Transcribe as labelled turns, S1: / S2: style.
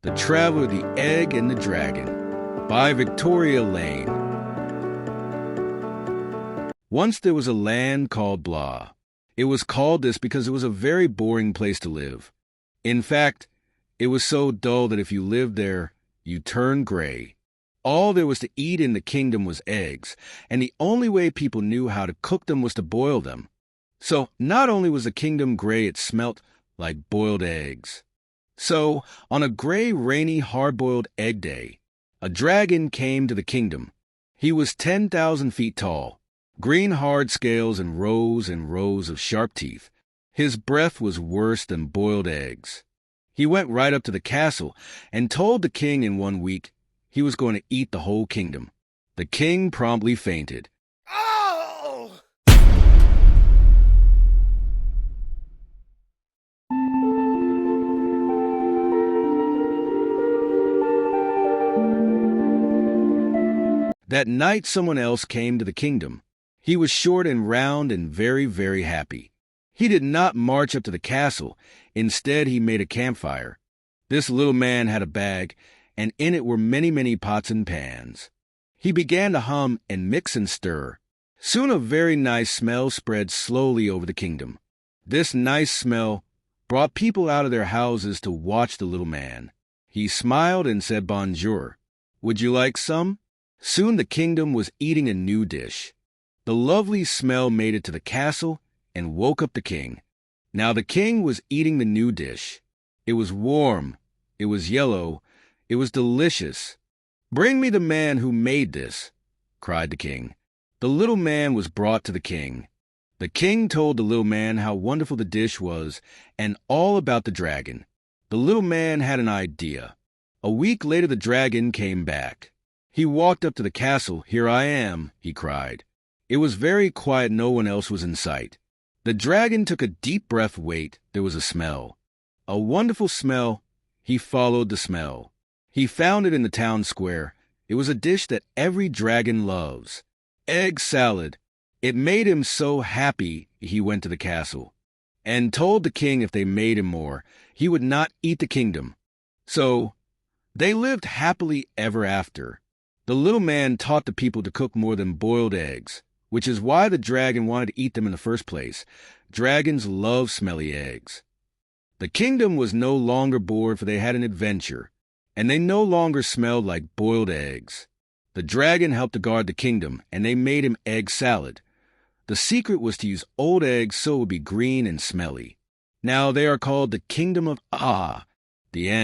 S1: The Traveler, the Egg, and the Dragon by Victoria Lane. Once there was a land called Blah. It was called this because it was a very boring place to live. In fact, it was so dull that if you lived there, you turned gray. All there was to eat in the kingdom was eggs, and the only way people knew how to cook them was to boil them. So not only was the kingdom gray, it smelt like boiled eggs. So, on a gray, rainy, hard-boiled egg day, a dragon came to the kingdom. He was 10,000 feet tall, green hard scales and rows of sharp teeth. His breath was worse than boiled eggs. He went right up to the castle and told the king in 1 week he was going to eat the whole kingdom. The king promptly fainted.
S2: Oh!
S1: That night someone else came to the kingdom. He was short and round and very, very happy. He did not march up to the castle. Instead, he made a campfire. This little man had a bag, and in it were many, many pots and pans. He began to hum and mix and stir. Soon a very nice smell spread slowly over the kingdom. This nice smell brought people out of their houses to watch the little man. He smiled and said bonjour. Would you like some? Soon the kingdom was eating a new dish. The lovely smell made it to the castle and woke up the king. Now the king was eating the new dish. It was warm. It was yellow. It was delicious. Bring me the man who made this, cried the king. The little man was brought to the king. The king told the little man how wonderful the dish was and all about the dragon. The little man had an idea. A week later the dragon came back. He walked up to the castle. Here I am, he cried. It was very quiet. No one else was in sight. The dragon took a deep breath. Wait, there was a smell. A wonderful smell. He followed the smell. He found it in the town square. It was a dish that every dragon loves. Egg salad. It made him so happy he went to the castle and told the king if they made him more, he would not eat the kingdom. So they lived happily ever after. The little man taught the people to cook more than boiled eggs, which is why the dragon wanted to eat them in the first place. Dragons love smelly eggs. The kingdom was no longer bored, for they had an adventure, and they no longer smelled like boiled eggs. The dragon helped to guard the kingdom, and they made him egg salad. The secret was to use old eggs so it would be green and smelly. Now they are called the Kingdom of Ah. The end.